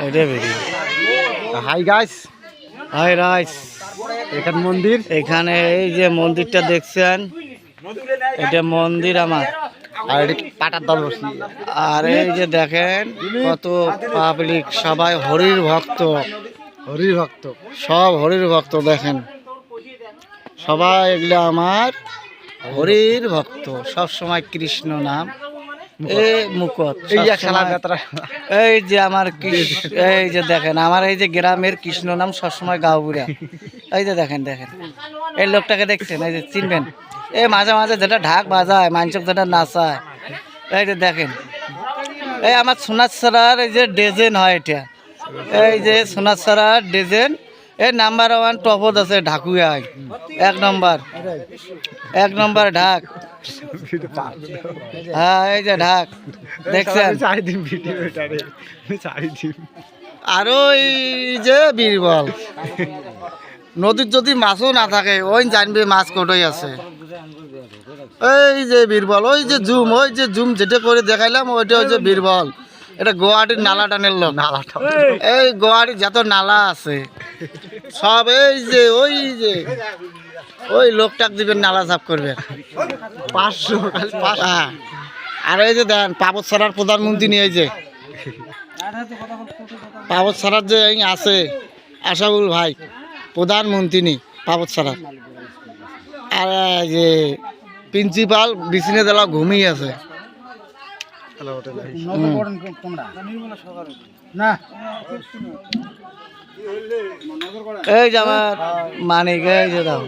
এটা video. Hi guys, hi রাইস, এখানে মন্দির। এখানে এই যে মন্দিরটা দেখছেন, এটা মন্দির আমার। আর এটি পাটার দল বসি। আর এই যে দেখেন কত পাবলিক, সবাই হরির ভক্ত, হরির ভক্ত। সব হরির ভক্ত। দেখেন সবাই এগুলো আমার হরির ভক্ত, সব সময় কৃষ্ণ নাম এ মুকত। এই যে খেলা যাত্রা। এই যে আমার এই যে দেখেন আমার এই যে গ্রামের কৃষ্ণ নাম সবসময় গাঁওবুড়া। এই যে দেখেন দেখেন এই লোকটাকে দেখছেন, এই যে চিনবেন, এই মাঝে মাঝে যেটা ঢাক বাজায়, মাঞ্চক যেটা নাচায়, এই যে দেখেন এই আমার সোনারছড়ার এই যে ডেজেন হয় এটা, এই যে সোনারছড়ার ডেজেন, এই নাম্বার 1 টপত আছে ঢাকুয়ায়, এক নম্বর ঢাক। হ্যাঁ এই যে ঢাক দেখছেন। আরো এই যে বীরবল, নদীর যদি মাছও না থাকে ওই জানবে মাছ কোটোই আছে। এই যে বীরবল, ওই যে জুম যেটা করে দেখাইলাম ওইটা হচ্ছে বীরবল। এটা গুয়াহাটির নালা টানের লোক। এই গুয়াহাটির যত নালা আছে সব এই যে ওই লোকটাক দিবেন, নালা সাফ করবেন 500। আর এই যে দেন পাবত ছাড়ার প্রধানমন্ত্রী নিয়ে, এই যে পাবত ছাড়ার যে আছে আশাবুল ভাই, প্রধানমন্ত্রী নি পাবত ছাড়ার। আর যে প্রিন্সিপাল বিছিনে দেলা ঘুমিয়ে আছে। এই যে আমার মানিক, এই যে দাও